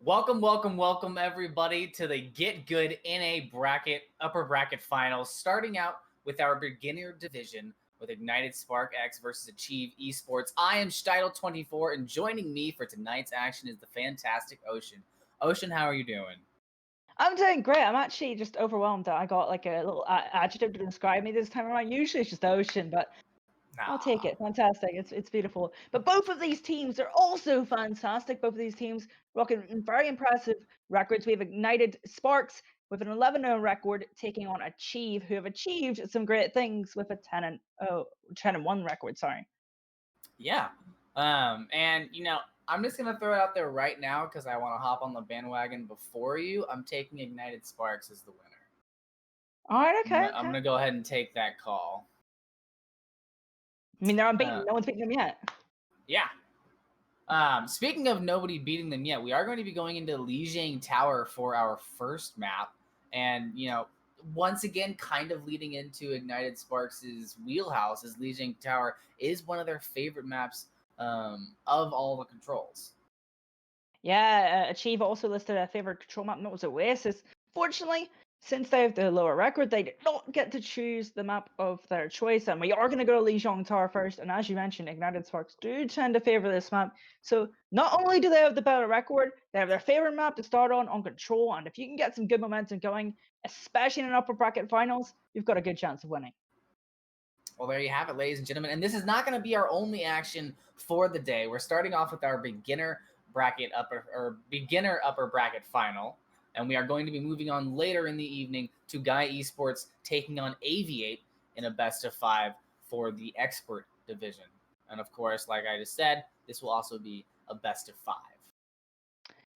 Welcome everybody to the GitGud NA bracket, upper bracket finals, starting out with our beginner division with Ignited SparX versus Achieve Esports. I am Steitel24, and joining me for tonight's action is the fantastic Ocean. Ocean, how are you doing? I'm doing great. I'm actually just overwhelmed that I got like a little adjective to describe me this time around. Usually it's just Ocean, but I'll take it. Fantastic. It's beautiful. But both of these teams are also fantastic. Both of these teams rocking very impressive records. We have Ignited SparX with an 11-0 record taking on Achieve, who have achieved some great things with a 10-1 record. Sorry. Yeah. And I'm just gonna throw it out there right now because I want to hop on the bandwagon before you. I'm taking Ignited SparX as the winner. All right. Okay. I'm gonna go ahead and take that call. I mean, they're unbeaten. No one's beaten them yet. Yeah. Speaking of nobody beating them yet, we are going to be going into Lijiang Tower for our first map. And, once again, kind of leading into Ignited SparX' wheelhouse, as Lijiang Tower is one of their favorite maps of all the controls. Yeah, Achieve also listed a favorite control map, and it was Oasis. Fortunately, since they have the lower record, they did not get to choose the map of their choice, and we are going to go to Lijiang Tower first. And as you mentioned, Ignited SparX do tend to favor this map. So not only do they have the better record, they have their favorite map to start on control, and if you can get some good momentum going, especially in an upper bracket finals, you've got a good chance of winning. Well, there you have it, ladies and gentlemen. And this is not going to be our only action for the day. We're starting off with our beginner upper bracket final. And we are going to be moving on later in the evening to Guy Esports taking on Aviate in a best of 5 for the expert division. And of course, like I just said, this will also be a best of 5.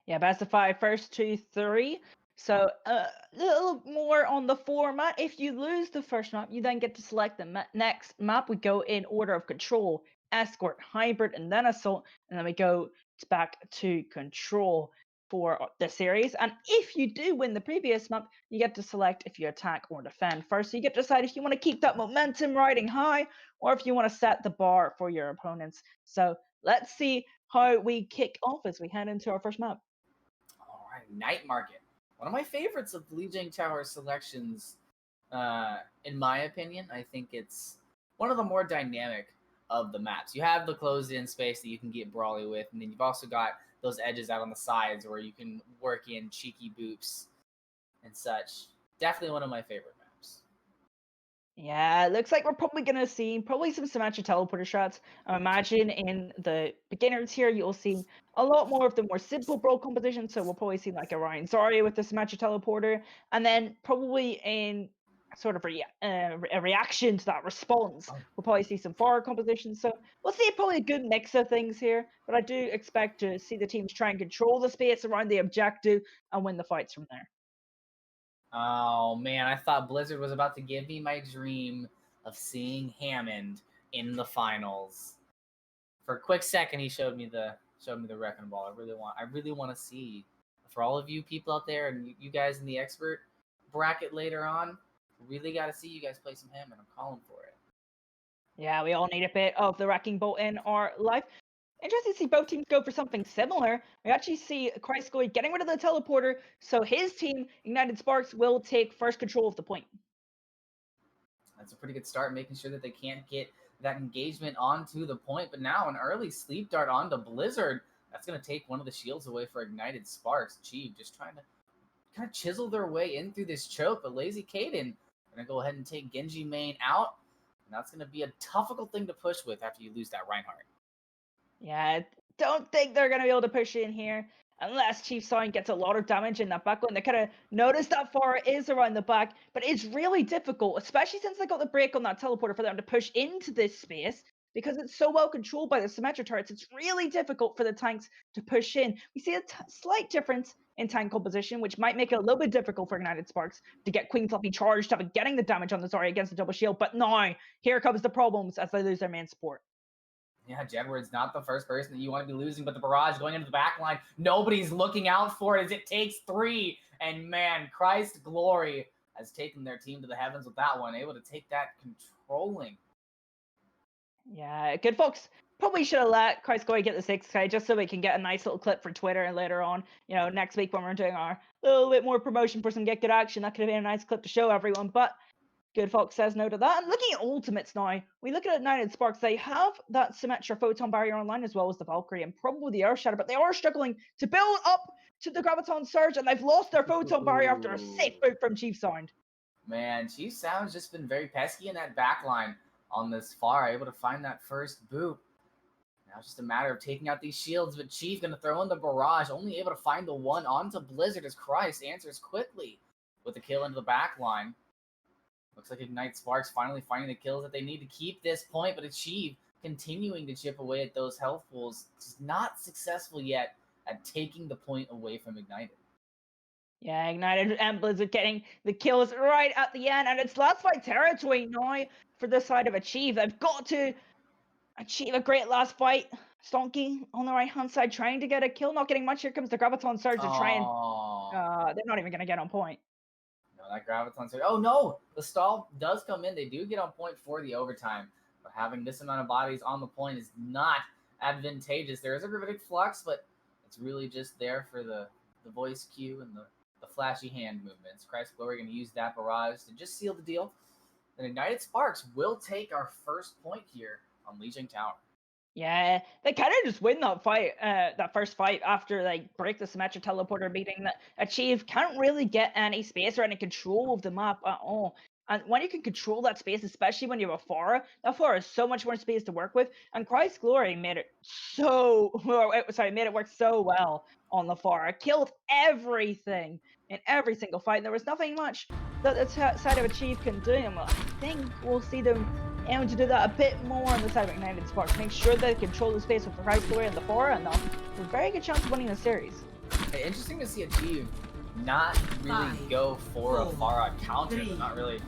Yeah, best of 5, first 2, 3. So a little more on the format. If you lose the first map, you then get to select the next map. We go in order of control, escort, hybrid, and then assault. And then we go back to control for the series. And if you do win the previous map, you get to select if you attack or defend first. So you get to decide if you want to keep that momentum riding high or if you want to set the bar for your opponents. So let's see how we kick off as we head into our first map. All right, Night Market. One of my favorites of Lijiang Tower selections, in my opinion. I think it's one of the more dynamic of the maps. You have the closed-in space that you can get brawly with, and then you've also got those edges out on the sides where you can work in cheeky boops and such. Definitely one of my favorite maps. Yeah, it looks like we're probably going to see some symmetric teleporter shots. I imagine in the beginners here, you'll see a lot more of the more simple brawl competition. So we'll probably see like a Ryan Zarya with the symmetric teleporter. And then probably in sort of a reaction to that response, we'll probably see some forward competition. So we'll see probably a good mix of things here. But I do expect to see the teams try and control the space around the objective and win the fights from there. Oh man, I thought Blizzard was about to give me my dream of seeing Hammond in the finals. For a quick second, he showed me the wrecking ball. I really want to see, for all of you people out there and you guys in the expert bracket later on, really got to see you guys play some Hammond. I'm calling for it. Yeah, we all need a bit of the wrecking ball in our life. Interesting to see both teams go for something similar. We actually see Kreisgoy getting rid of the teleporter, so his team, Ignited SparX, will take first control of the point. That's a pretty good start, making sure that they can't get that engagement onto the point. But now an early sleep dart onto Blizzard. That's going to take one of the shields away for Ignited SparX. Achieve just trying to kind of chisel their way in through this choke. But Lazy Kaden going to go ahead and take Genji main out. And that's going to be a difficult thing to push with after you lose that Reinhardt. Yeah, I don't think they're going to be able to push in here unless Chief Sign gets a lot of damage in that backline. They kind of notice that far is around the back, but it's really difficult, especially since they got the break on that teleporter for them to push into this space because it's so well controlled by the symmetric turrets. It's really difficult for the tanks to push in. We see a slight difference in tank composition, which might make it a little bit difficult for Ignited SparX to get Queen Fluffy charged up and getting the damage on the Zarya against the double shield. But now, here comes the problems as they lose their main support. Yeah, Jedward's not the first person that you want to be losing, but the barrage going into the back line, nobody's looking out for it as it takes 3. And man, Christ Glory has taken their team to the heavens with that one, able to take that controlling. Yeah, good folks. Probably should have let Christ Glory get the 6K just so we can get a nice little clip for Twitter later on. You know, next week when we're doing our little bit more promotion for some GitGud action, that could have been a nice clip to show everyone. But Good Fox says no to that. And looking at ultimates now, we look at United SparX. They have that Symmetra Photon Barrier online as well as the Valkyrie and probably the Earth Shadow, but they are struggling to build up to the Graviton Surge, and they've lost their Photon Barrier after a safe boot from Chief Sound. Man, Chief Sound's just been very pesky in that back line on this far, able to find that first boot. Now it's just a matter of taking out these shields, but Chief going to throw in the barrage, only able to find the one onto Blizzard as Christ answers quickly with the kill into the back line. Looks like Ignite SparX finally finding the kills that they need to keep this point, but Achieve continuing to chip away at those health pools. Just not successful yet at taking the point away from Ignited. Yeah, Ignited and Blizzard getting the kills right at the end, and it's last fight territory now for the side of Achieve. They've got to achieve a great last fight. Stonky on the right-hand side trying to get a kill, not getting much. Here comes the Graviton Surge to try and... they're not even going to get on point. No, that Graviton Surge... Oh, no! The stall does come in. They do get on point for the overtime. But having this amount of bodies on the point is not advantageous. There is a Gravitic Flux, but it's really just there for the voice cue and the flashy hand movements. Christ Glory going to use that barrage to just seal the deal. And Ignited SparX will take our first point here on Legion Tower. Yeah, they kind of just win that fight, that first fight after they break the Symmetric Teleporter, meaning that Achieve can't really get any space or any control of the map at all. And when you can control that space, especially when you have a Pharah, that Pharah has so much more space to work with. And Christ Glory made it made it work so well on the Pharah. Killed everything in every single fight. There was nothing much that the side of Achieve can do. And I think we'll see them aiming to do that a bit more on the side of Ignited SparX. Make sure they control the space with the Christ Glory and the Pharah, and they'll have a very good chance of winning the series. Hey, interesting to see Achieve not really go for a Pharah counter. Not really.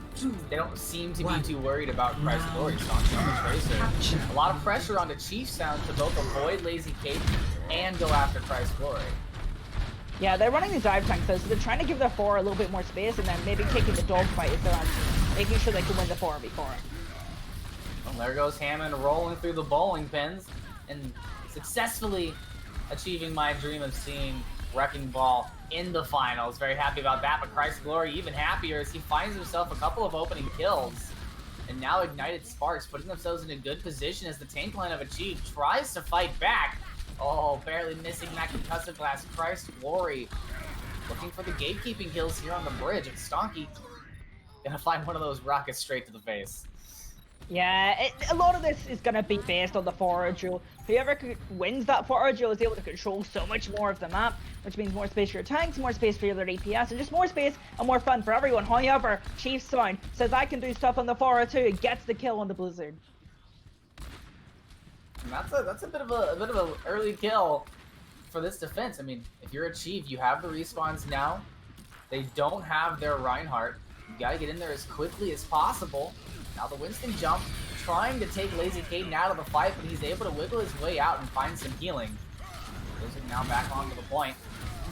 They don't seem to be too worried about Christ Glory. Stonky on the Tracer. A lot of pressure on the Chief Sound to both avoid Lazy Cape and go after Christ Glory. Yeah, they're running the dive tank though, so they're trying to give their 4 a little bit more space and then maybe taking the dogfight as their answer, making sure they can win the 4v4. Well, there goes Hammond rolling through the bowling pins and successfully achieving my dream of seeing Wrecking Ball in the finals. Very happy about that, but Christ Glory even happier as he finds himself a couple of opening kills. And now Ignited SparX putting themselves in a good position as the tank line of Achieve tries to fight back. Oh, barely missing that concussive blast. Christ Glory looking for the gatekeeping kills here on the bridge. And Stonky gonna find one of those rockets straight to the face. Yeah, a lot of this is going to be based on the forward duel. Whoever wins that forward duel is able to control so much more of the map, which means more space for your tanks, more space for your DPS, and just more space and more fun for everyone. However, Chief Sound says I can do stuff on the forward too, and gets the kill on the Blizzard. And that's a bit of an early kill for this defense. I mean, if you're Achieve, you have the respawns now. They don't have their Reinhardt. You gotta get in there as quickly as possible. Now the Winston jump, trying to take Lazy Caden out of the fight, but he's able to wiggle his way out and find some healing. Blizzard now back onto the point.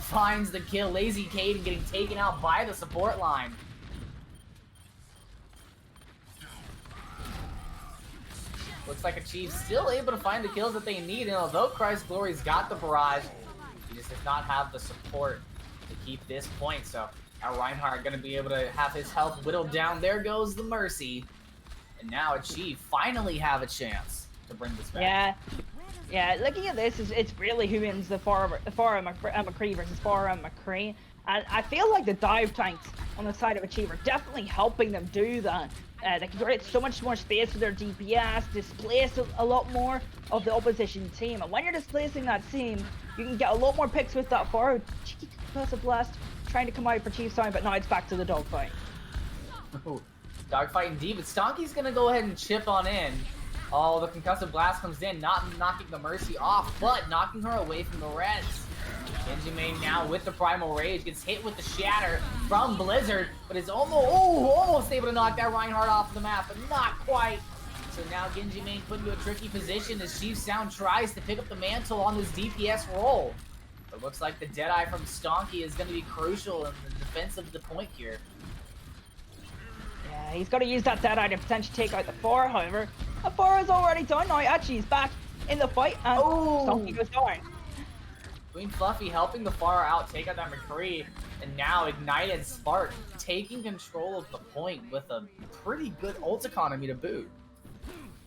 Finds the kill. Lazy Caden getting taken out by the support line. Looks like Achieve still able to find the kills that they need, and although Christ Glory's got the barrage, he just does not have the support to keep this point. So now Reinhardt going to be able to have his health whittled down. There goes the Mercy. And now Achieve finally have a chance to bring this back. Yeah. Looking at this, it's really who wins the Pharah McCree versus Pharah McCree. And I feel like the dive tanks on the side of Achieve are definitely helping them do that. They can create so much more space for their DPS, displace a lot more of the opposition team. And when you're displacing that team, you can get a lot more picks with that Pharah. Cheeky concussive blast trying to come out for Chief Sound, but now it's back to the dogfight. Dogfight indeed, but Stonky's gonna go ahead and chip on in. Oh, the concussive blast comes in, not knocking the Mercy off, but knocking her away from the Reds. Genji Main now with the Primal Rage gets hit with the Shatter from Blizzard, but is almost able to knock that Reinhardt off the map, but not quite. So now Genji Main put into a tricky position as Chief Sound tries to pick up the mantle on his DPS role. It looks like the Deadeye from Stonky is going to be crucial in the defense of the point here. Yeah, he's got to use that Deadeye to potentially take out the Pharah, however. The Pharah is already done now. Actually, he's back in the fight, and Oh! Stonky goes down. Queen Fluffy helping the Pharah out take out that McCree, and now Ignited Spark taking control of the point with a pretty good ult economy to boot.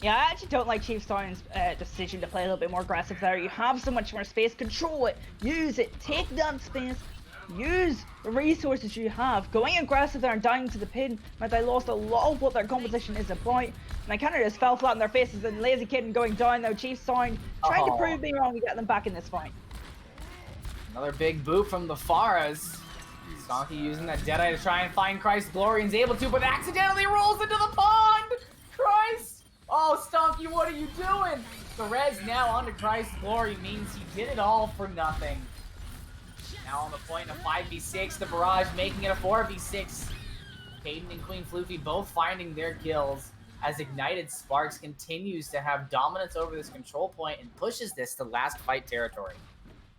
Yeah, I actually don't like Chief Stone's decision to play a little bit more aggressive there. You have so much more space, control it, use it, take that space, use the resources you have. Going aggressive there and dying to the pin meant they lost a lot of what their composition is about. And they kind of just fell flat on their faces, and Lazy Kitten going down though. Chief Stone trying to prove me wrong and get them back in this fight. Another big boot from the Pharahs. Stonky using that Deadeye to try and find Christ Glory, and is able to, but accidentally rolls into the pond! Christ! Oh, Stonky, what are you doing? The res now onto Christ Glory means he did it all for nothing. Now on the point of 5v6, the Barrage making it a 4v6. Caden and Queen Floofy both finding their kills as Ignited Sparks continues to have dominance over this control point and pushes this to last fight territory.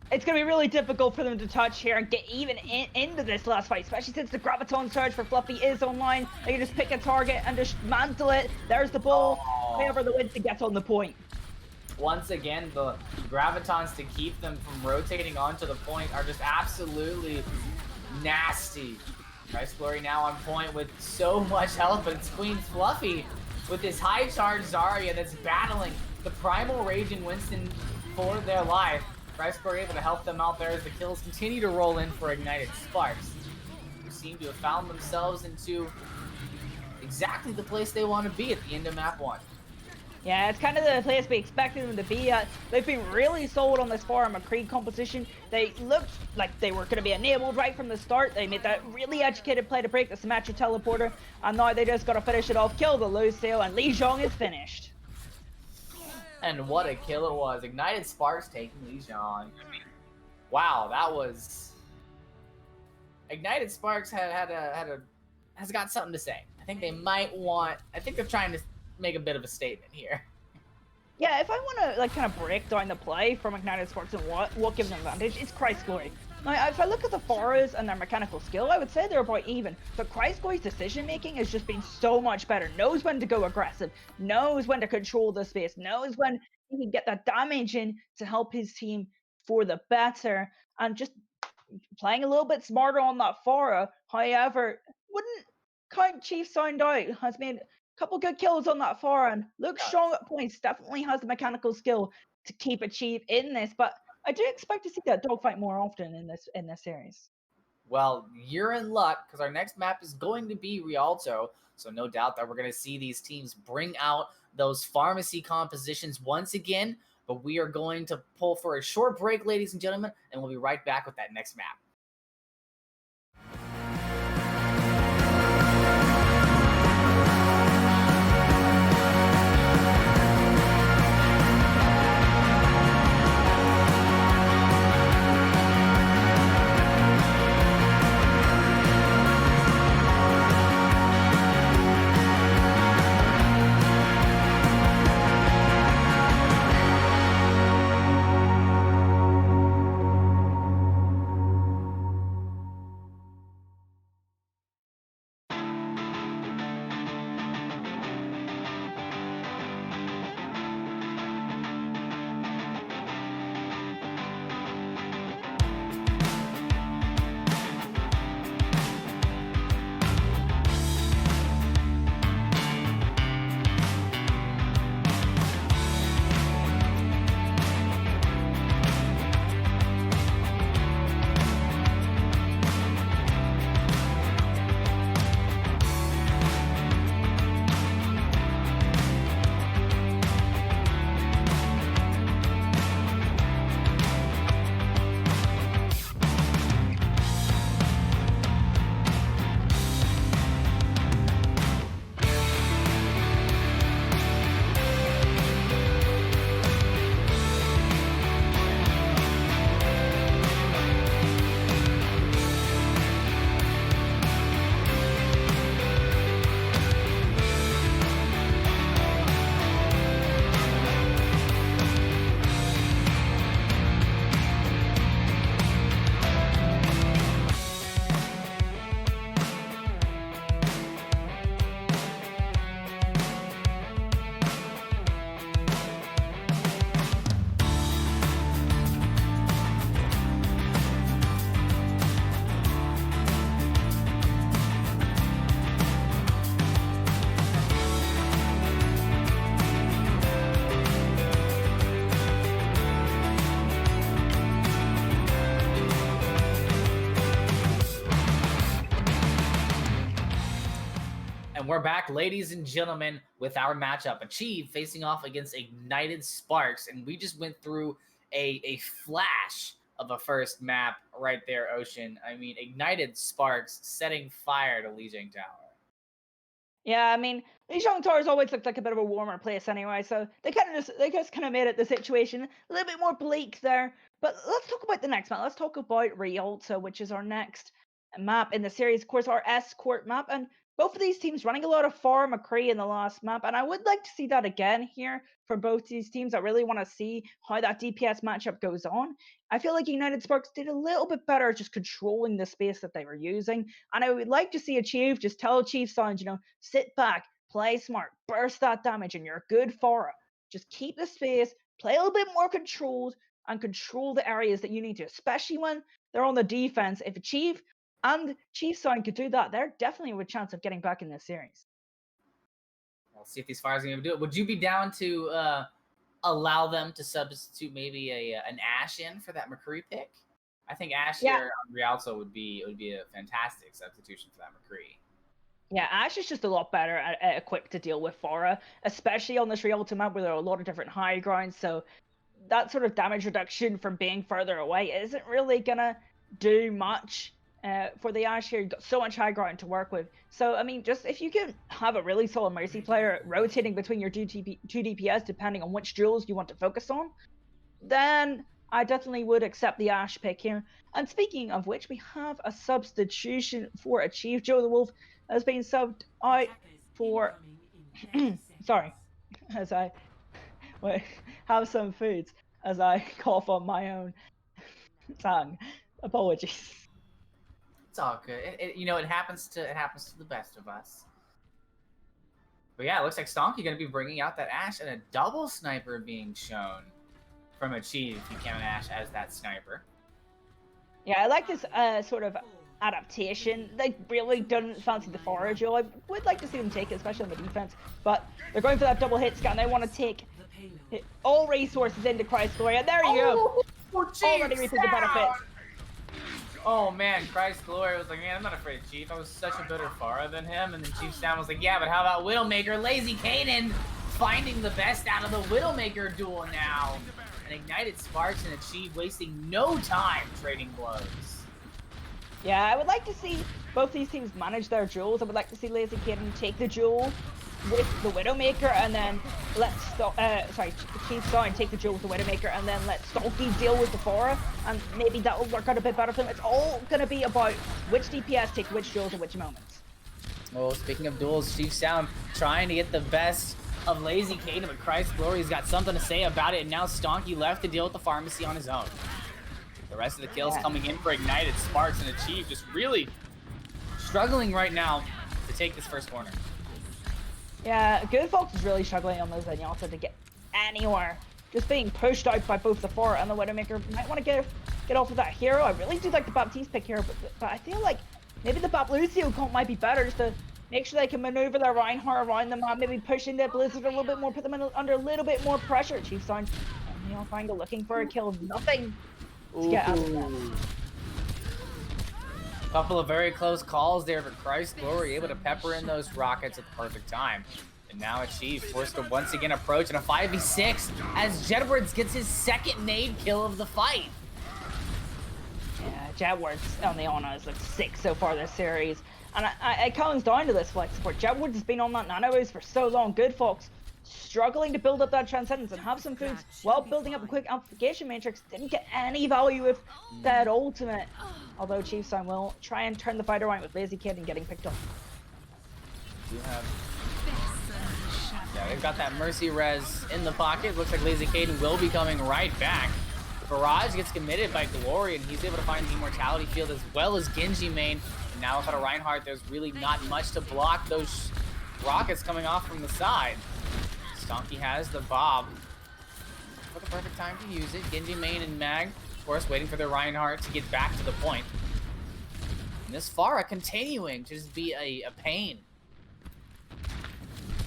It's going to be really difficult for them to touch here and get even into this last fight, especially since the Graviton Surge for Fluffy is online. They can just pick a target and just mantle it. There's the ball. However, the Winston gets on the point. Once again, the Gravitons to keep them from rotating onto the point are just absolutely nasty. Christ Glory now on point with so much health, but it's Queen Fluffy with this high charge Zarya that's battling the Primal Raging Winston for their life. Christ Glory able to help them out there as the kills continue to roll in for Ignited Sparks, who seem to have found themselves into exactly the place they want to be at the end of map 1. Yeah, it's kind of the place we expected them to be at. They've been really sold on this Pharah McCree composition. They looked like they were going to be enabled right from the start. They made that really educated play to break the Symmetra teleporter, and now they just got to finish it off, kill the Lucille, and Li Zhong is finished. And what a kill it was. Ignited Sparks taking Li Zhong. Wow, that was... Ignited Sparks has got something to say. I think they might want... I think they're trying to make a bit of a statement here. Yeah, if I want to like kind of break down the play from Ignited Sparks and what gives them advantage, it's Christ Glory. Now, if I look at the Pharahs and their mechanical skill, I would say they're about even. But Christ Glory's decision making has just been so much better. Knows when to go aggressive, knows when to control the space, knows when he can get that damage in to help his team for the better, and just playing a little bit smarter on that Pharah. However, wouldn't count Chief Sound out. Has made a couple good kills on that Pharah and looks strong at points. Definitely has the mechanical skill to keep a Chief in this, but I do expect to see that dogfight more often in this series. Well, you're in luck because our next map is going to be Rialto, so no doubt that we're going to see these teams bring out those pharmacy compositions once again, but we are going to pull for a short break, ladies and gentlemen, and we'll be right back with that next map. And we're back, ladies and gentlemen, with our matchup. Achieve facing off against Ignited SparX. And we just went through a flash of a first map right there, Ocean. I mean, Ignited SparX setting fire to Lijiang Tower. Yeah, I mean, Lijiang Tower's always looked like a bit of a warmer place anyway, so they just kind of made it the situation a little bit more bleak there. But let's talk about the next map. Let's talk about Rialto, which is our next map in the series. Of course, our escort map, and both of these teams running a lot of Farm McCree in the last map, and I would like to see that again here for both these teams. I really want to see how that DPS matchup goes on. I feel like United SparX did a little bit better just controlling the space that they were using, and I would like to see Achieve just tell Achieve Sound, sit back, play smart, burst that damage, and you're good for it. Just keep the space, play a little bit more controlled, and control the areas that you need to, especially when they're on the defense. If Achieve and Chief Sound could do that, they're definitely with a chance of getting back in this series. We'll see if these Fires are going to do it. Would you be down to allow them to substitute maybe an Ashe in for that McCree pick? I think Ashe here on Rialto would be a fantastic substitution for that McCree. Yeah, Ashe is just a lot better equipped to deal with Pharah, especially on this Rialto map where there are a lot of different high grounds. So that sort of damage reduction from being further away isn't really gonna do much for the Ashe here. You've got so much high ground to work with. So I mean, just if you can have a really solid Mercy player rotating between your two DPS depending on which duels you want to focus on, then I definitely would accept the Ashe pick here. And speaking of which, we have a substitution for Achieve. Joe the Wolf has been subbed out for sorry, as I have some foods as I cough on my own tongue. Apologies. It's all good. It happens to the best of us. But yeah, it looks like Stonky going to be bringing out that Ashe and a double sniper being shown from Achieve. If you count Ashe as that sniper. Yeah, I like this sort of adaptation. They really don't fancy the forage. I would like to see them take it, especially on the defense. But they're going for that double hit scan. They want to take all resources into Christ's Glory. And there you go. Already reaping the benefit. Oh man, Christ's Glory was like, man, I'm not afraid of Chief. I was such a better Pharah than him. And then Chief Sound was like, yeah, but how about Widowmaker? Lazy Kanan finding the best out of the Widowmaker duel now. And Ignited SparX and Achieve wasting no time trading blows. Yeah, I would like to see both these teams manage their duels. I would like to see Lazy Kanan take the duel with the Widowmaker and then let Chief Sound take the duel with the Widowmaker and then let Stalky deal with the Pharah, and maybe that will work out a bit better for them. It's all going to be about which DPS takes which duels at which moments. Well, speaking of duels, Chief Sound trying to get the best of Lazy Kanan, but Christ's Glory's got something to say about it, and now Stonky left to deal with the pharmacy on his own. The rest of the kills coming in for Ignited SparX and Achieve, just really struggling right now to take this first corner. Yeah, Good Folks is really struggling on those Zenyatta to get anywhere. Just being pushed out by both the Pharah and the Widowmaker. Might want to get off of that hero. I really do like the Baptiste pick here, but I feel like maybe the Bap Lucio comp might be better just to make sure they can maneuver their Reinhardt around them, maybe push into Blizzard a little bit more, put them under a little bit more pressure. Chief Sound, Fango looking for a kill, nothing to get out of that. Couple of very close calls there for Christ's Glory, able to pepper in those rockets at the perfect time. And now Achieve forced to once again approach in a 5v6 as Jedwards gets his second nade kill of the fight. Yeah, Jedwards on the Honor has looked sick so far this series. And it comes down to this flex support. Jedwards has been on that nano boost for so long. Good Fox struggling to build up that Transcendence and have some foods while building up a quick amplification matrix. Didn't get any value with that ultimate. Although Chief Sound will try and turn the fight around with Lazy Kanan getting picked up. Yeah, they've got that Mercy res in the pocket. Looks like Lazy Kanan will be coming right back. Barrage gets committed by Glory, and he's able to find the Immortality Field as well as Genji main. And now without a Reinhardt, there's really not much to block those rockets coming off from the side. Stonky has the Bob for the perfect time to use it. Genji main and Mag, of course, waiting for their Reinhardt to get back to the point. And this Pharah continuing to just be a pain.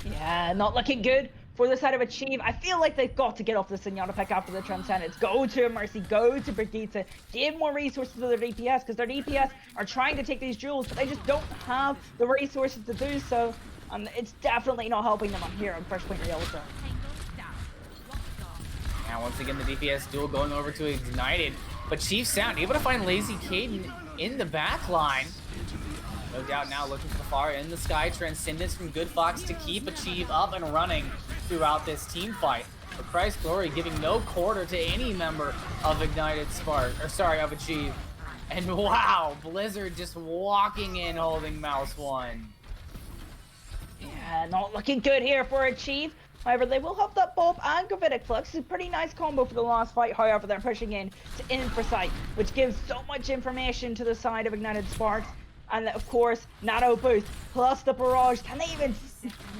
Yeah, not looking good for the side of Achieve. I feel like they've got to get off the Zenyatta pick after the Transcendence. Go to Mercy, go to Brigitte, give more resources to their DPS, because their DPS are trying to take these duels, but they just don't have the resources to do so. It's definitely not helping them on here on first point real zone. Now, once again, the DPS duel going over to Ignited. But Chief Sound able to find Lazy Caden in the back line. No doubt now looking for far in the sky. Transcendence from Good Fox to keep Achieve up and running throughout this team fight. But Christ Glory giving no quarter to any member of Ignited of Achieve. And wow, Blizzard just walking in holding Mouse 1. Yeah, not looking good here for Achieve. However, they will have that Bob and Gravitic Flux. It's a pretty nice combo for the last fight. However, they're pushing in to Infrasight, which gives so much information to the side of Ignited SparX. And of course, Nano Boost plus the Barrage. Can they even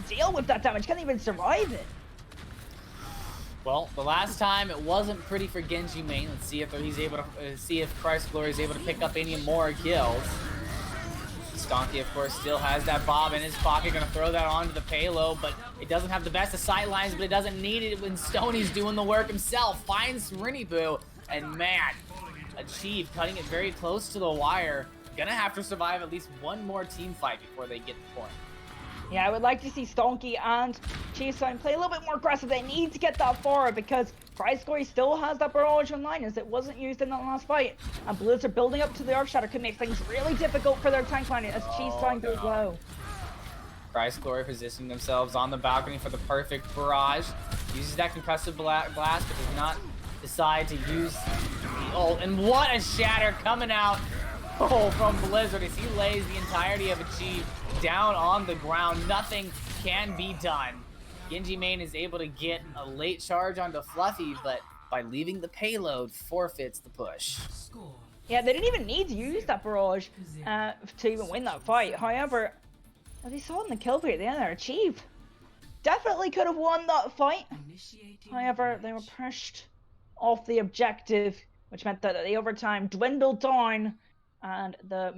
deal with that damage? Can they even survive it? Well, the last time it wasn't pretty for Genji main. Let's see if he's able to see if Christ Glory is able to pick up any more kills. Stonky, of course, still has that Bob in his pocket. Gonna throw that onto the payload, but it doesn't have the best of sight lines, but it doesn't need it when Stoney's doing the work himself. Finds Rinny and man, Achieve cutting it very close to the wire. Gonna have to survive at least one more team fight before they get the point. Yeah, I would like to see Stonky and Chiefstime play a little bit more aggressive. They need to get that forward because Christ Glory still has that Barrage online as it wasn't used in that last fight. And Blizzard building up to the Arc Shatter could make things really difficult for their tank line as Chiefstime goes low. Christ Glory positioning themselves on the balcony for the perfect barrage. Uses that concussive blast, but does not decide to use the ult. And what a shatter coming out from Blizzard as he lays the entirety of Achieve down on the ground. Nothing can be done. Genji main is able to get a late charge onto Fluffy, but by leaving the payload, forfeits the push. Yeah, they didn't even need to use that Barrage to even win that fight. However, as you saw in the kill feed at the end there, Achieve definitely could have won that fight. However, they were pushed off the objective, which meant that the overtime dwindled down and the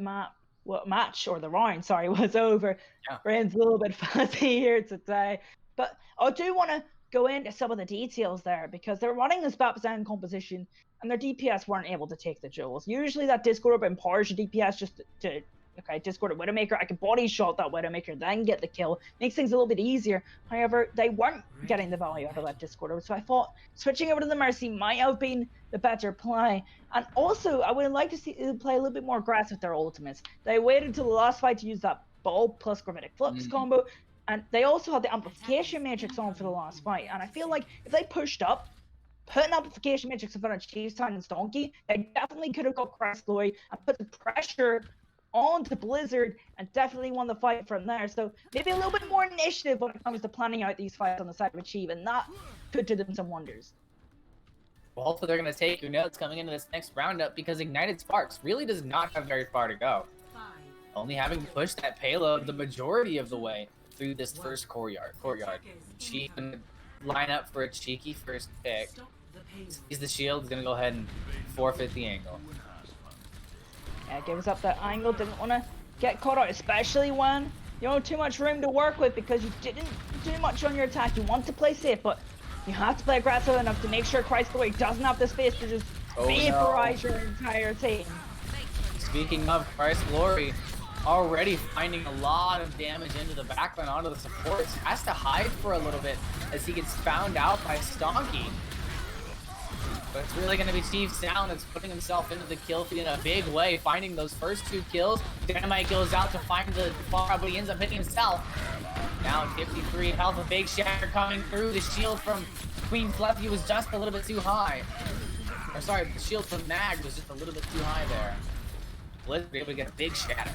match, or the round, sorry, was over. Yeah. Brain's a little bit fuzzy here today. But I do want to go into some of the details there because they're running this Bapzan composition and their DPS weren't able to take the jewels. Usually that Discord Orb empowers your DPS just to Discord a Widowmaker. I can body shot that Widowmaker, then get the kill. Makes things a little bit easier. However, they weren't getting the value out of that Discord Orb. So I thought switching over to the Mercy might have been the better play. And also, I would like to see them play a little bit more aggressive with their ultimates. They waited until the last fight to use that Bulb plus Gravitic Flux combo. And they also had the Amplification Matrix on for the last fight. And I feel like if they pushed up, put an Amplification Matrix in front of Chiefstime and Stonky, they definitely could have got Christ Glory and put the pressure onto Blizzard and definitely won the fight from there. So maybe a little bit more initiative when it comes to planning out these fights on the side of Achieve, and that could do them some wonders. Well, hopefully they're going to take your notes coming into this next roundup because Ignited SparX really does not have very far to go. Only having to push that payload the majority of the way through this first courtyard. Chief gonna line up for a cheeky first pick. Sees the shield, is gonna go ahead and forfeit the angle. Yeah, gives up that angle, didn't want to get caught out, especially when you don't have too much room to work with because you didn't do much on your attack. You want to play safe, but you have to play aggressive enough to make sure Christ Glory doesn't have the space to just vaporize your entire team. Speaking of Christ Glory, already finding a lot of damage into the backline onto the supports. Has to hide for a little bit as he gets found out by Stonky. But it's really going to be Chief Sound that's putting himself into the kill feed in a big way, finding those first two kills. Dynamite goes out to find the far, but he ends up hitting himself. Now 53 health, a big shatter coming through. The shield from Queen Fluffy was just a little bit too high. Or sorry, the shield from Mag was just a little bit too high there. Blizzard able to get a big shatter.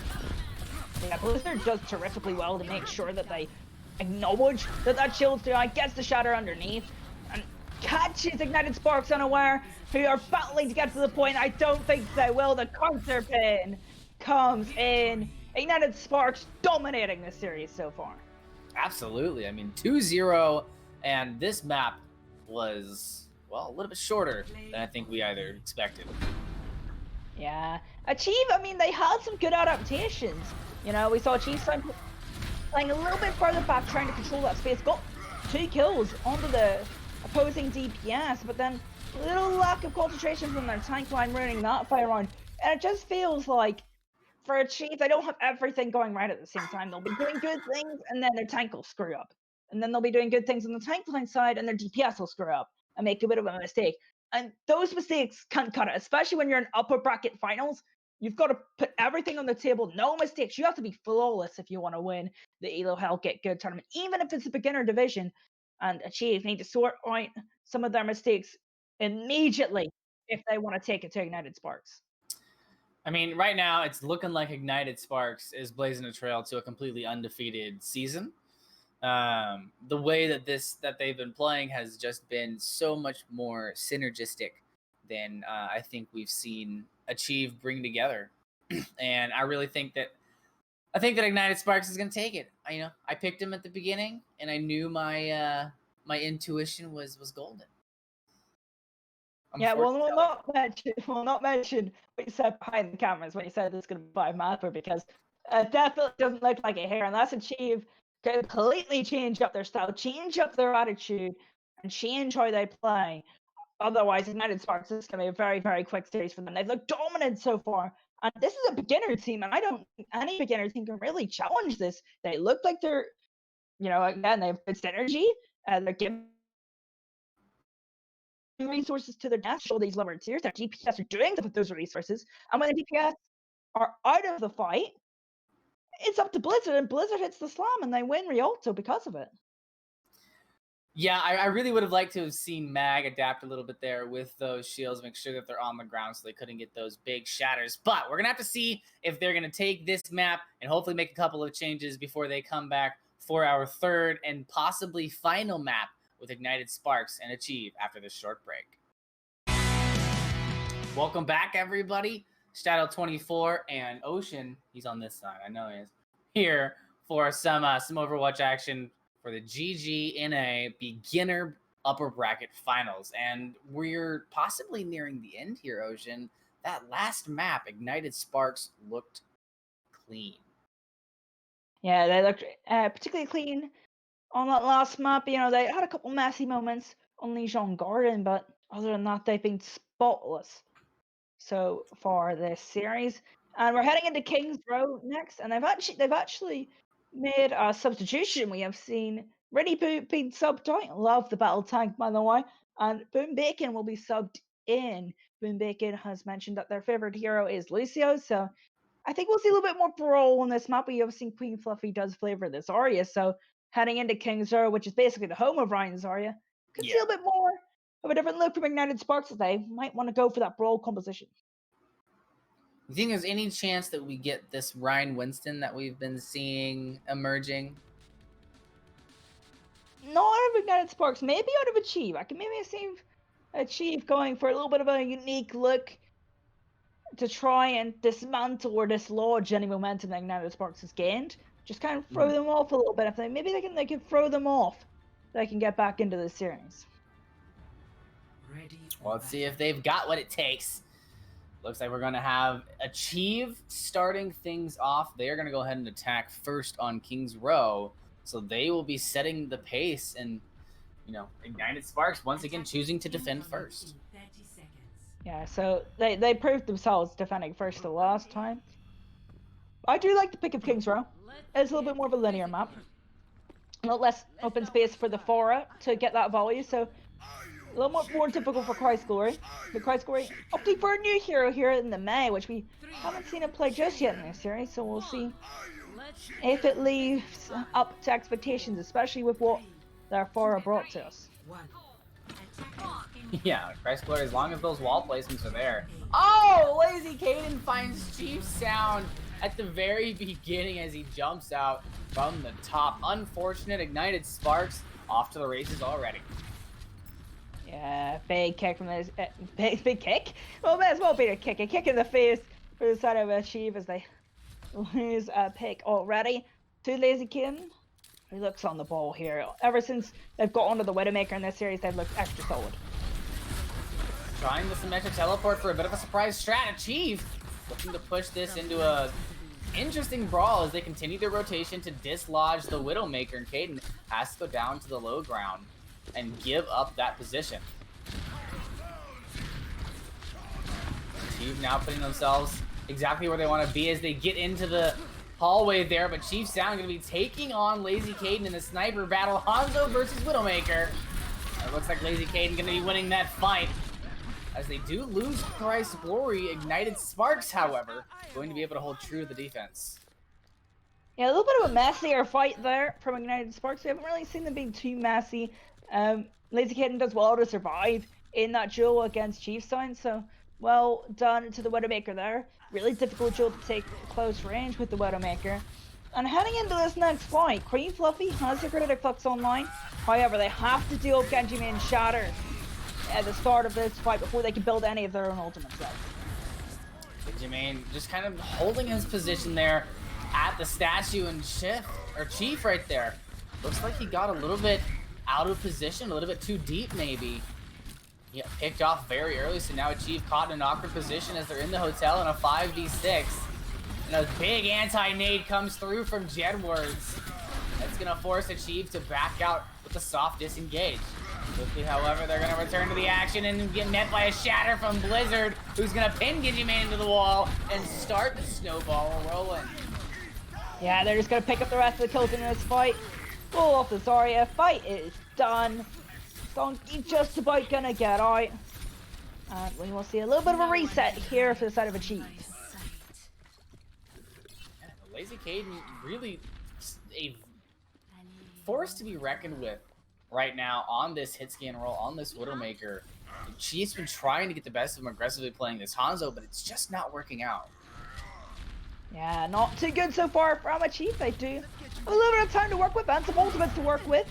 Yeah, Blizzard does terrifically well to make sure that they acknowledge that that shield's too high, gets the shatter underneath, and catches Ignited SparX unaware, who are battling to get to the point. I don't think they will. The counter pin comes in. Ignited SparX dominating this series so far. Absolutely. I mean, 2-0, and this map was, well, a little bit shorter than I think we either expected. Yeah. Achieve, I mean, they had some good adaptations. You know, we saw Achieve playing a little bit further back, trying to control that space. Got 2 kills onto the opposing DPS, but then a little lack of concentration from their tank line ruining that fire round. And it just feels like for Achieve, they don't have everything going right at the same time. They'll be doing good things, and then their tank will screw up. And then they'll be doing good things on the tank line side, and their DPS will screw up and make a bit of a mistake. And those mistakes can't cut it, especially when you're in upper bracket finals. You've got to put everything on the table, no mistakes. You have to be flawless if you want to win the Elo Hell Get Good tournament, even if it's a beginner division. And Achieve need to sort out some of their mistakes immediately if they want to take it to Ignited SparX. I mean, right now it's looking like Ignited SparX is blazing a trail to a completely undefeated season. The way that they've been playing has just been so much more synergistic than I think we've seen Achieve bring together. And I really think that Ignited SparX is going to take it. I picked him at the beginning, and I knew my my intuition was golden. Yeah, we'll not mention what you said behind the cameras when you said this is going to be by Mapper, because it definitely doesn't look like it here. And that's Achieve completely change up their style, change up their attitude, and change how they play. Otherwise, Ignited SparX is going to be a very, very quick series for them. They've looked dominant so far. And this is a beginner team, and I don't think any beginner team can really challenge this. They look like they're, again, they have good synergy. They're giving resources to their dash show these lower tiers. Their DPS are doing stuff with those resources. And when the DPS are out of the fight, it's up to Blizzard, and Blizzard hits the slam, and they win Rialto because of it. Yeah, I really would have liked to have seen Mag adapt a little bit there with those shields, make sure that they're on the ground so they couldn't get those big shatters. But we're going to have to see if they're going to take this map and hopefully make a couple of changes before they come back for our third and possibly final map with Ignited SparX and Achieve after this short break. Welcome back, everybody. Shadow24 and Ocean, he's on this side, I know he is, here for some Overwatch action for the GGNA beginner upper bracket finals. And we're possibly nearing the end here, Ocean. That last map, Ignited SparX, looked clean. Yeah, they looked particularly clean on that last map. They had a couple messy moments on Legion Garden, but other than that, they've been spotless so far this series. And we're heading into King's Row next, and they've actually made a substitution. We have seen Ready Boot being subbed out. Love the battle tank, by the way. And Boom Bacon will be subbed in. Boom Bacon has mentioned that their favorite hero is Lucio, so I think we'll see a little bit more Brawl on this map. We have seen Queen Fluffy does flavor this Zarya, so heading into King's Row, which is basically the home of Ryan Zarya, could see a little bit more of a different look from Ignited SparX today. Might want to go for that Brawl composition. You think there's any chance that we get this Ryan Winston that we've been seeing emerging? Not out of Ignited SparX, maybe out of Achieve. I can maybe see Achieve going for a little bit of a unique look to try and dismantle or dislodge any momentum that Ignited SparX has gained. Just kind of throw them off a little bit. If maybe they can throw them off, they can get back into the series. Well, let's see if they've got what it takes. Looks like we're going to have Achieve starting things off. They're going to go ahead and attack first on King's Row. So they will be setting the pace, and Ignited SparX once again choosing to defend first. Yeah, so they proved themselves defending first the last time. I do like the pick of King's Row. It's a little bit more of a linear map. A lot less open space for the Fora to get that value, so a little more typical for Christ Glory. The Christ Glory opting for a new hero here in the May, which we haven't seen it play just yet in this series, so we'll see if it lives up to expectations, especially with what their Fora brought to us. Yeah, Christ Glory, as long as those wall placements are there. Oh, Lazy Kaden finds Chief Sound at the very beginning as he jumps out from the top. Unfortunate. Ignited SparX off to the races already. Yeah, big kick from this. Big kick? Well, may as well be a kick. A kick in the face for the side of Achieve as they lose a pick already. To Lazy Kaden, who looks on the ball here. Ever since they've got onto the Widowmaker in this series, they've looked extra solid. Trying the symmetric teleport for a bit of a surprise strat. Achieve looking to push this into a interesting brawl as they continue their rotation to dislodge the Widowmaker, and Kaden has to go down to the low ground and give up that position. Achieve now putting themselves exactly where they want to be as they get into the hallway there, but Chief Sound going to be taking on Lazy Caden in the sniper battle. Hanzo versus Widowmaker. It looks like Lazy Caden going to be winning that fight. As they do lose Price Glory, Ignited SparX, however, going to be able to hold true to the defense. Yeah, a little bit of a messier fight there from Ignited SparX. We haven't really seen them being too messy. Lazy Kitten does well to survive in that duel against Chiefstein, so well done to the Widowmaker there. Really difficult duel to take close range with the Widowmaker. And heading into this next fight, Queen Fluffy has their Critic Flux online. However, they have to deal with Genji Main Shatter at the start of this fight before they can build any of their own ultimates out. Genji Main just kind of holding his position there at the statue, and Chief right there. Looks like he got a little bit out of position, a little bit too deep maybe. He got picked off very early, so now Chief caught in an awkward position as they're in the hotel in a 5v6. And a big anti-nade comes through from Jedwards. That's gonna force Chief to back out with a soft disengage. Quickly, however, they're gonna return to the action and get met by a shatter from Blizzard, who's gonna pin Genji Main into the wall and start the snowball rolling. Yeah, they're just gonna pick up the rest of the kills in this fight. Pull off the Zarya. Fight is done. Donkey just about gonna get out. And we will see a little bit of a reset here for the side of a Chief. Yeah, Lazy Caden really a force to be reckoned with right now on this hit scan roll, on this Widowmaker. Chief's been trying to get the best of him aggressively playing this Hanzo, but it's just not working out. Yeah, not too good so far from a Chief. They do a little bit of time to work with and some ultimates to work with.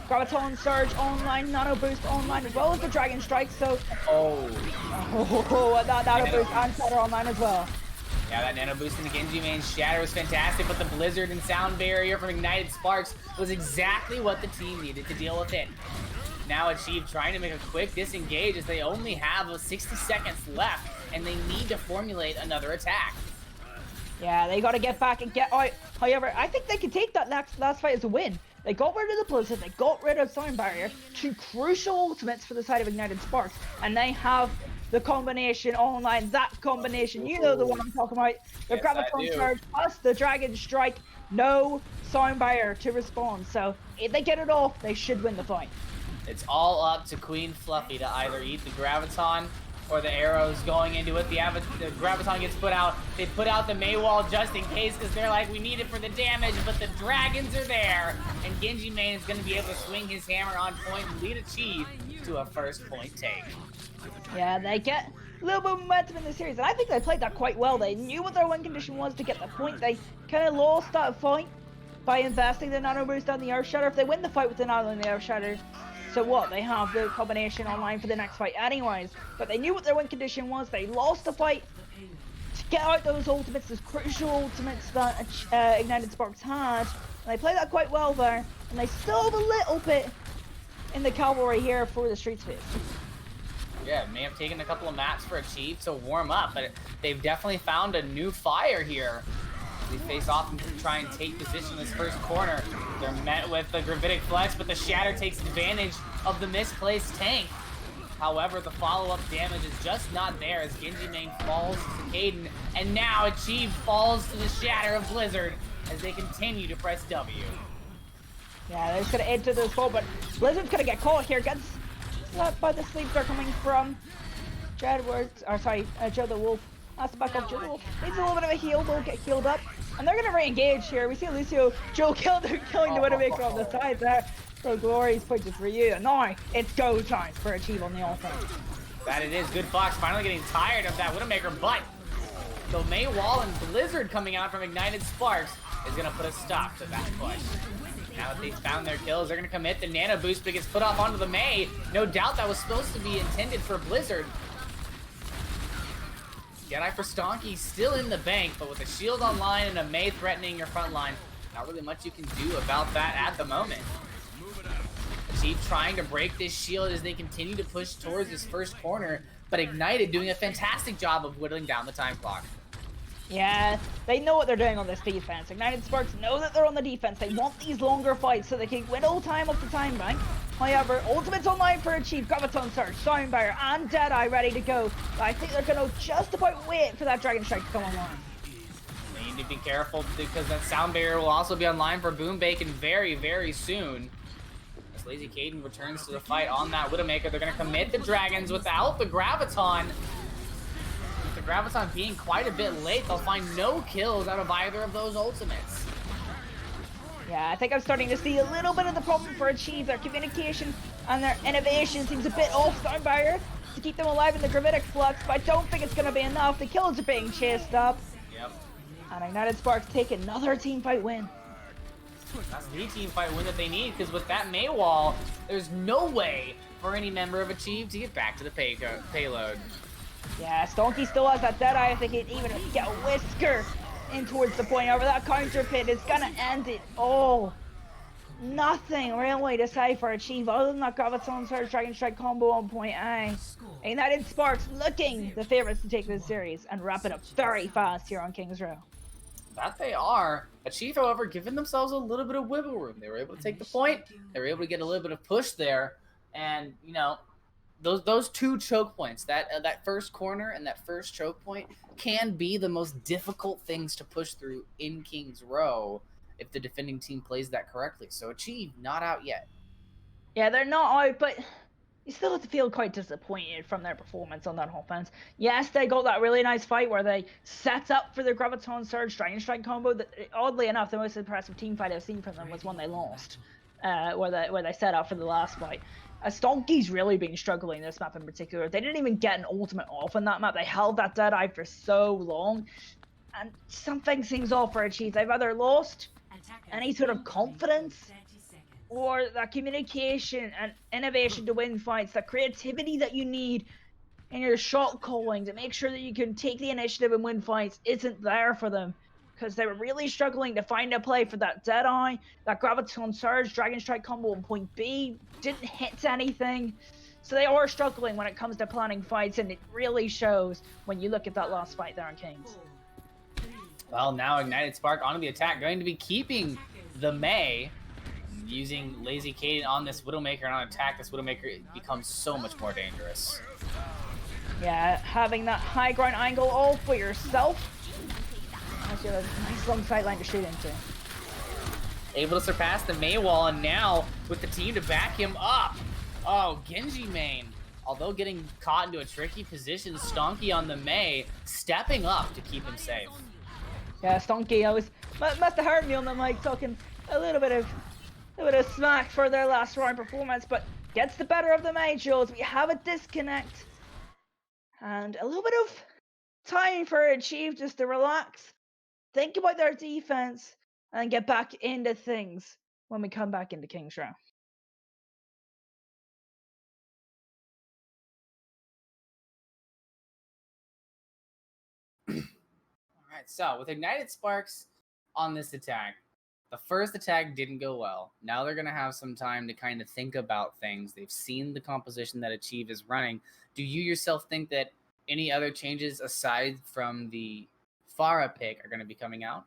Graviton Surge online, Nano Boost online, as well as the Dragon Strike, so... that Nano Boost and Shatter online as well. Yeah, that Nano Boost in the Genji Main Shatter was fantastic, but the Blizzard and Sound Barrier from Ignited SparX was exactly what the team needed to deal with it. Now Chief trying to make a quick disengage as they only have 60 seconds left, and they need to formulate another attack. Yeah, they got to get back and get out. However, I think they can take that last fight as a win. They got rid of the Blizzard, they got rid of Sound Barrier, two crucial ultimates for the side of Ignited SparX, and they have the combination online, that combination, you know the one I'm talking about. The Yes, Graviton Surge plus the Dragon Strike, no Sound Barrier to respond, so if they get it off, they should win the fight. It's all up to Queen Fluffy to either eat the Graviton or the arrows going into it. The Graviton gets put out. They put out the Maywall just in case because they're like, we need it for the damage, but the dragons are there. And Genji Main is going to be able to swing his hammer on point and lead Chief to a first point take. Yeah, they get a little bit of momentum in the series, and I think they played that quite well. They knew what their win condition was to get the point. They kind of lost that fight by investing the Nano Boost on the Earth Shatter. If they win the fight with the Nano and the Earth Shatter, so what? They have the combination online for the next fight anyways. But they knew what their win condition was. They lost the fight to get out those ultimates, those crucial ultimates that Ignited SparX had. And they played that quite well there. And they still have a little bit in the cavalry here for the street space. Yeah, may have taken a couple of maps for a Chief to warm up, but they've definitely found a new fire here. They face off and try and take position in this first corner. They're met with the Gravitic Flex, but the Shatter takes advantage of the misplaced tank. However, the follow-up damage is just not there as Genji Main falls to Caden, and now Chief falls to the Shatter of Blizzard as they continue to press W. Yeah, they're just gonna enter this hole, but Blizzard's gonna get caught here. Gets slapped by the sleeps are coming from Jedwards, or sorry, Joe the Wolf. That's the back up Joe the Wolf. Needs a little bit of a heal, they'll get healed up. And they're gonna re-engage here. We see Lucio, Joe killing the Widowmaker on the side there. So Glory's pointed for you. And now it's go time for Chief on the offense. That it is. Good Fox finally getting tired of that Widowmaker, but the Maywall and Blizzard coming out from Ignited SparX is gonna put a stop to that push. Now that they've found their kills, they're gonna commit the Nano Boost, but it gets put off onto the May. No doubt that was supposed to be intended for Blizzard. Jedi for Stonky still in the bank, but with a shield online and a May threatening your front line, not really much you can do about that at the moment. Chief trying to break this shield as they continue to push towards this first corner, but Ignited doing a fantastic job of whittling down the time clock. Yeah, they know what they're doing on this defense. Ignited SparX know that they're on the defense. They want these longer fights so they can whittle time up the time bank. However, ultimate's online for Achieve, Graviton Surge, Soundbarrier, and Deadeye ready to go. But I think they're going to just about wait for that Dragon Strike to come online. They need to be careful because that Sound Barrier will also be online for Boom Bacon very, very soon. As Lazy Caden returns to the fight on that Widowmaker, they're going to commit the Dragons without the Graviton. With the Graviton being quite a bit late, they'll find no kills out of either of those ultimates. Yeah, I think I'm starting to see a little bit of the problem for Achieve. Their communication and their innovation seems a bit off Soundbarrier to keep them alive in the Gravitic Flux, but I don't think it's going to be enough. The kills are being chased up. Yep. And Ignited SparX take another teamfight win. That's the teamfight win that they need, because with that May wall, there's no way for any member of Achieve to get back to the payload. Yeah, Stonky still has that Deadeye if they can even get a whisker in towards the point. Over that counter pit, it's gonna end it all. Nothing really to say for Achieve other than that Graviton Surge Dragon Strike combo on point A. Ignited SparX looking the favorites to take this series and wrap it up very fast here on Kings Row. That they are. Achieve, however, giving themselves a little bit of wiggle room. They were able to take the point. They were able to get a little bit of push there. And, you know, those two choke points, that first corner and that first choke point, can be the most difficult things to push through in Kings Row if the defending team plays that correctly. So Achieve, not out yet. Yeah, they're not out, but you still have to feel quite disappointed from their performance on that offense. Yes, they got that really nice fight where they set up for the Graviton Surge Dragon Strike combo. That, oddly enough, the most impressive team fight I've seen from them was one they lost, where they set up for the last fight. Stonky's really been struggling this map in particular. They didn't even get an ultimate off on that map. They held that Deadeye for so long, and something seems off for Achieve. They've either lost any sort of confidence, or that communication and innovation to win fights, that creativity that you need in your shot calling to make sure that you can take the initiative and win fights isn't there for them. Because they were really struggling to find a play for that Deadeye, that Graviton Surge, Dragon Strike combo on point B, didn't hit anything. So they are struggling when it comes to planning fights, and it really shows when you look at that last fight there on Kings. Well, now Ignited Spark onto the attack, going to be keeping the May, using Lazy Caden on this Widowmaker, and on attack, this Widowmaker becomes so much more dangerous. Yeah, having that high ground angle all for yourself. Actually, that's a nice long sideline to shoot into. Able to surpass the May wall, and now with the team to back him up. Oh, Genji main. Although getting caught into a tricky position, Stonky on the May, stepping up to keep him safe. Yeah, Stonky must have heard me on the mic talking a little bit of smack for their last round performance, but gets the better of the May Jules. We have a disconnect. And a little bit of time for Achieve just to relax, think about their defense, and get back into things when we come back into Kings Row. Alright, so with Ignited SparX on this attack, the first attack didn't go well. Now they're going to have some time to kind of think about things. They've seen the composition that Achieve is running. Do you yourself think that any other changes aside from the Pharah pick are going to be coming out?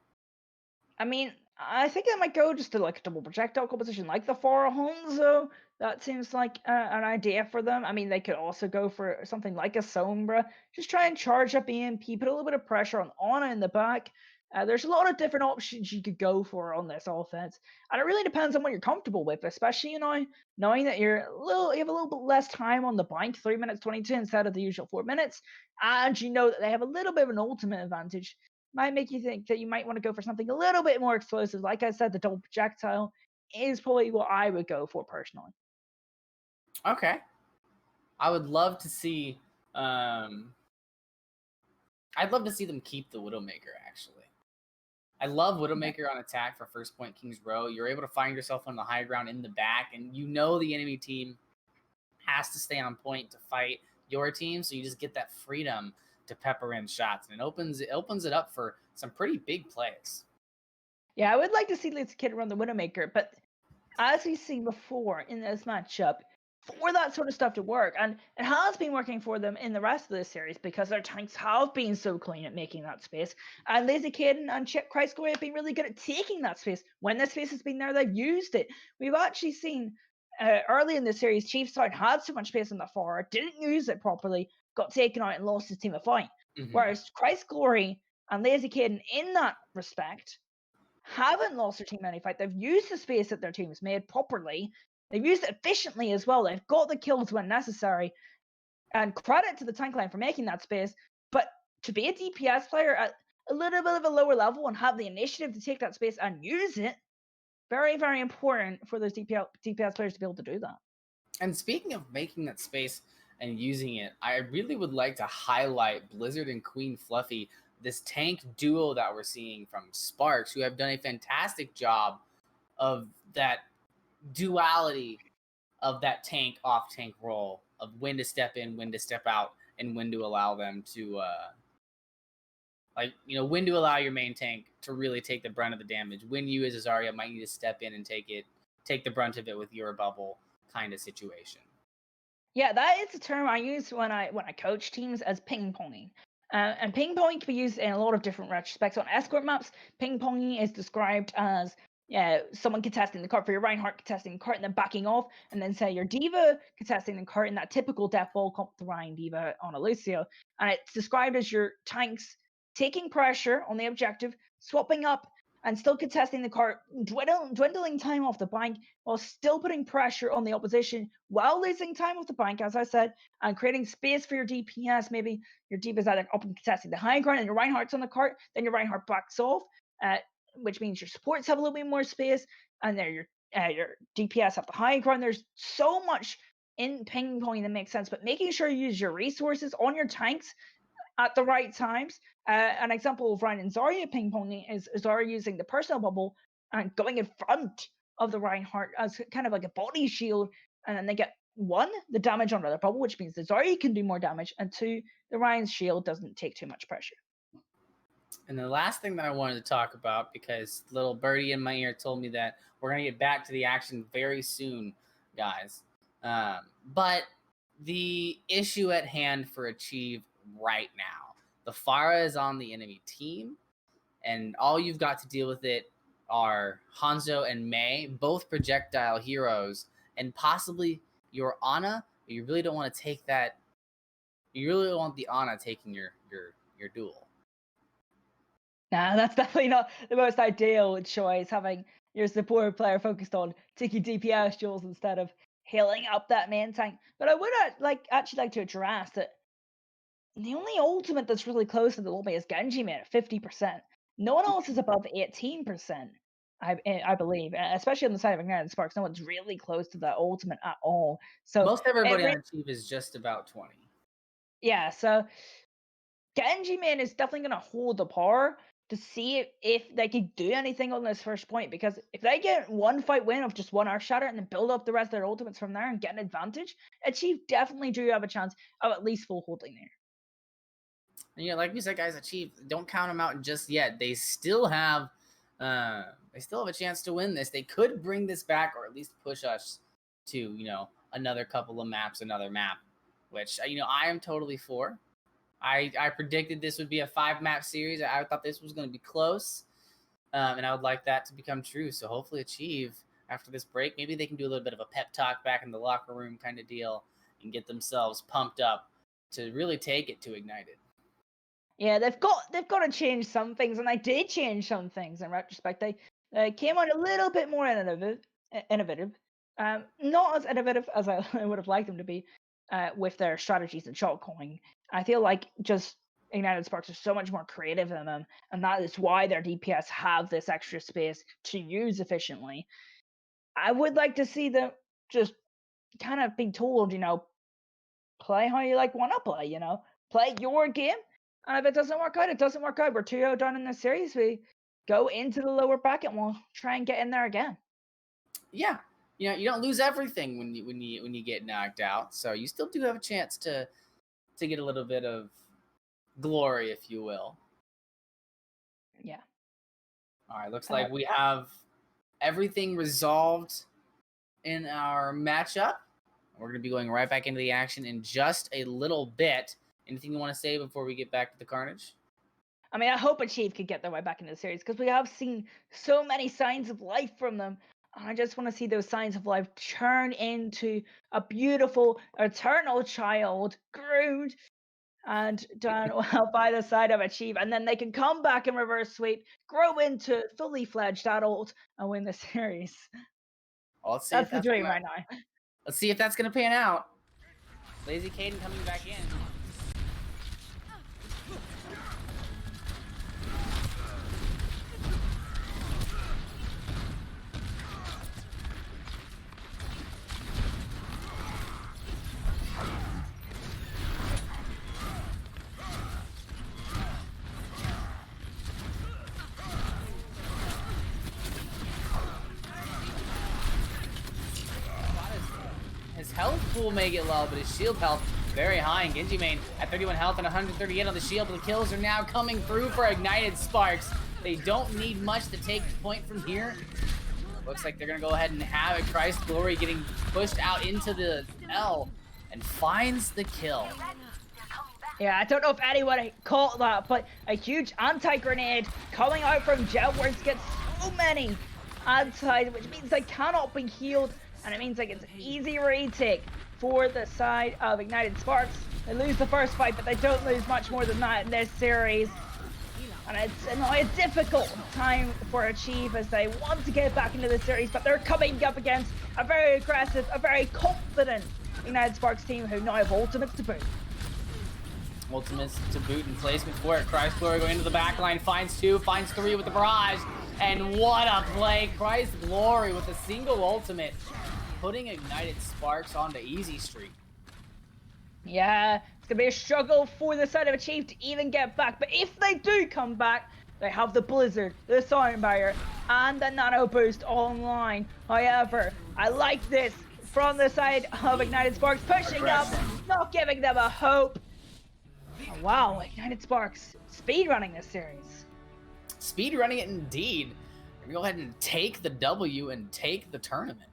I mean, I think I might go just to like a double projectile composition like the Pharah Honzo. That seems like an idea for them. I mean, they could also go for something like a Sombra. Just try and charge up EMP, put a little bit of pressure on Ana in the back. There's a lot of different options you could go for on this offense, and it really depends on what you're comfortable with, especially knowing that you have a little bit less time on the bank, 3 minutes 22 instead of the usual 4 minutes, and you know that they have a little bit of an ultimate advantage. Might make you think that you might want to go for something a little bit more explosive. Like I said, the double projectile is probably what I would go for personally. Okay, I would love to see. I'd love to see them keep the Widowmaker, actually. I love Widowmaker on attack for first point Kings Row. You're able to find yourself on the high ground in the back, and you know the enemy team has to stay on point to fight your team, so you just get that freedom to pepper in shots, and it opens it up for some pretty big plays. Yeah, I would like to see Lazy Kid run the Widowmaker, but as we've seen before in this matchup, for that sort of stuff to work, and it has been working for them in the rest of this series because their tanks have been so clean at making that space, and Lazy Kid and Chip Kreisky have been really good at taking that space. When the space has been there, they've used it. We've actually seen early in the series, Chiefs side had so much space on the forward, didn't use it properly, got taken out and lost his team a fight. Whereas Christ Glory and Lazy Caden, in that respect, haven't lost their team any fight. They've used the space that their team's made properly. They've used it efficiently as well. They've got the kills when necessary. And credit to the tank line for making that space. But to be a DPS player at a little bit of a lower level and have the initiative to take that space and use it, very, very important for those DPS players to be able to do that. And speaking of making that space and using it, I really would like to highlight Blizzard and Queen Fluffy, this tank duo that we're seeing from SparX, who have done a fantastic job of that duality of that tank off tank role of when to step in, when to step out, and when to allow them to when to allow your main tank to really take the brunt of the damage. When you as a Zarya might need to step in and take the brunt of it with your bubble kind of situation. Yeah, that is a term I use when I coach teams as ping ponging. And ping ponging can be used in a lot of different retrospects. On escort maps, ping ponging is described as someone contesting the cart for your Reinhardt, contesting the cart and then backing off, and then say your Diva contesting the cart in that typical death ball comp with the Ryan Diva on a Lucio. And it's described as your tanks taking pressure on the objective, swapping up, and still contesting the cart, dwindling time off the bank while still putting pressure on the opposition while losing time off the bank, as I said, and creating space for your DPS. Maybe your Diva's either up and contesting the high ground and your Reinhardt's on the cart, then your Reinhardt backs off, which means your supports have a little bit more space, and then your DPS have the high ground. There's so much in ping ponging that makes sense, but making sure you use your resources on your tanks at the right times. An example of Ryan and Zarya ping ponging is Zarya using the personal bubble and going in front of the Reinhardt as kind of like a body shield, and then they get one, the damage on their bubble, which means the Zarya can do more damage, and two, the Ryan's shield doesn't take too much pressure. And the last thing that I wanted to talk about, because little birdie in my ear told me that we're going to get back to the action very soon, guys. But the issue at hand for Achieve right now, the Pharah is on the enemy team, and all you've got to deal with it are Hanzo and Mei, both projectile heroes, and possibly your Ana. But you really don't want to take that. You really don't want the Ana taking your duel. Nah, that's definitely not the most ideal choice, having your support player focused on taking DPS duels instead of healing up that main tank. But I would actually like to address that the only ultimate that's really close to the lobby is Genji Man at 50%. No one else is above 18%, I believe, especially on the side of Ignited Sparks. No one's really close to that ultimate at all. So Most everybody on Achieve is just about 20. Yeah, so Genji Man is definitely going to hold the power to see if they can do anything on this first point, because if they get one fight win of just one Arc Shatter and then build up the rest of their ultimates from there and get an advantage, Achieve definitely do have a chance of at least full holding there. And yeah, like we said, guys, Achieve, don't count them out just yet. They still have a chance to win this. They could bring this back, or at least push us to another couple of maps, another map, which I am totally for. I predicted this would be a 5-map series. I thought this was going to be close, and I would like that to become true. So hopefully Achieve, after this break, maybe they can do a little bit of a pep talk back in the locker room kind of deal and get themselves pumped up to really take it to Ignited. Yeah, they've got to change some things, and they did change some things in retrospect. They came out a little bit more innovative. Not as innovative as I would have liked them to be with their strategies and shot calling. I feel like just Ignited Sparks are so much more creative than them, and that is why their DPS have this extra space to use efficiently. I would like to see them just kind of be told, play how you want to play, play your game. And if it doesn't work out, it doesn't work out. We're 2-0 done in this series. We go into the lower bracket and we'll try and get in there again. Yeah. You don't lose everything when you get knocked out. So you still do have a chance to get a little bit of glory, if you will. Yeah. All right, looks like we have everything resolved in our matchup. We're going to be going right back into the action in just a little bit. Anything you want to say before we get back to the carnage? I hope Achieve could get their way back into the series, because we have seen so many signs of life from them I just want to see those signs of life turn into a beautiful eternal child groomed and done well by the side of Achieve, and then they can come back and reverse sweep, grow into fully fledged adult, and win the series. Well, let's see if That's the that's dream gonna. right now. Let's see if that's gonna pan out. Lazy Caden coming back in. His health pool may get low, but his shield health very high. And Genji main at 31 health and 138 on the shield, but the kills are now coming through for Ignited SparX. They don't need much to take the point from here. Looks like they're going to go ahead and have a Christ Glory getting pushed out into the L and finds the kill. Yeah, I don't know if anyone caught that, but a huge anti-grenade coming out from Jetworks gets so many anti, which means they cannot be healed, and it means like it's easy retake for the side of Ignited SparX. They lose the first fight, but they don't lose much more than that in this series. And it's a difficult time for Achieve as they want to get back into the series, but they're coming up against a very aggressive, a very confident Ignited SparX team who now have ultimates to boot. Ultimates to boot and placement for it. Christ Glory going into the back line, finds 2, finds 3 with the barrage. And what a play. Christ Glory with a single ultimate, putting Ignited SparX onto easy streak. Yeah, it's going to be a struggle for the side of Achieve to even get back. But if they do come back, they have the Blizzard, the Sound Barrier, and the Nano Boost online. However, I like this from the side of Ignited SparX, pushing up, not giving them a hope. Oh, wow, Ignited SparX speedrunning this series. Speedrunning it indeed. We're going to go ahead and take the W and take the tournament.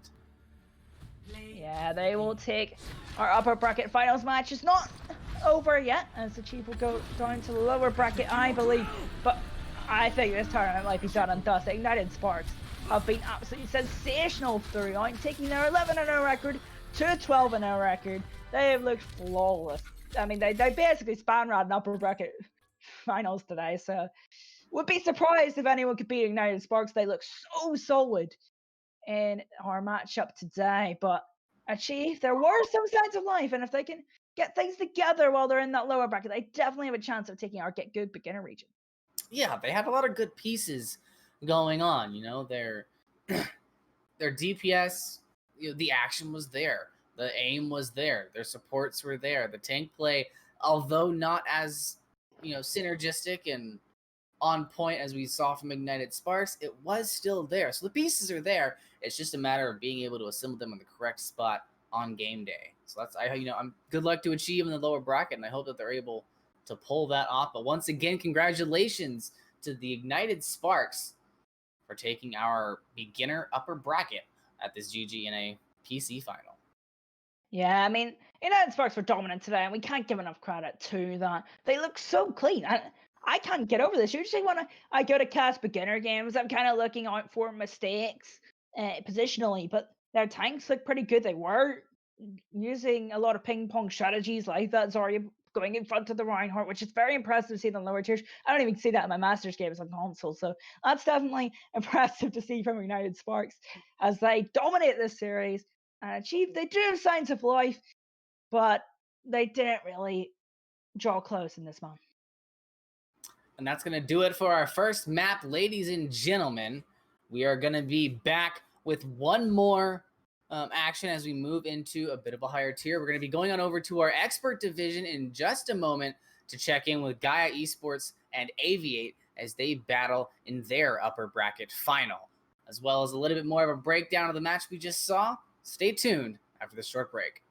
Yeah, they will take our upper bracket finals match. It's not over yet, as the Chief will go down to the lower bracket, I believe. But I think this tournament might be done and dusted. Ignited SparX have been absolutely sensational throughout, taking their 11-0 record to a 12-0 record. They have looked flawless. I mean, they basically span-ran upper bracket finals today, so would be surprised if anyone could beat Ignited SparX. They look so solid in our matchup today, but Achieve, there were some signs of life, and if they can get things together while they're in that lower bracket, they definitely have a chance of taking our GitGud beginner region. Yeah, they had a lot of good pieces going on. You know, their DPS, the action was there, the aim was there, their supports were there, the tank play, although not as synergistic and on point as we saw from Ignited SparX, it was still there. So the pieces are there. It's just a matter of being able to assemble them in the correct spot on game day. So I'm good luck to Achieve in the lower bracket, and I hope that they're able to pull that off. But once again, congratulations to the Ignited SparX for taking our beginner upper bracket at this GGNA PC final. Yeah, I mean, Ignited SparX were dominant today, and we can't give enough credit to that. They look so clean. I can't get over this. Usually when I go to cast beginner games, I'm kind of looking out for mistakes positionally, but their tanks look pretty good. They were using a lot of ping pong strategies like that. Zarya going in front of the Reinhardt, which is very impressive to see in the lower tiers. I don't even see that in my Masters games on console, so that's definitely impressive to see from Ignited SparX as they dominate this series and Achieve. They do have signs of life, but they didn't really draw close in this one. And that's going to do it for our first map, ladies and gentlemen. We are going to be back with one more action as we move into a bit of a higher tier. We're going to be going on over to our expert division in just a moment to check in with Gaia Esports and Aviate as they battle in their upper bracket final, as well as a little bit more of a breakdown of the match we just saw. Stay tuned after this short break.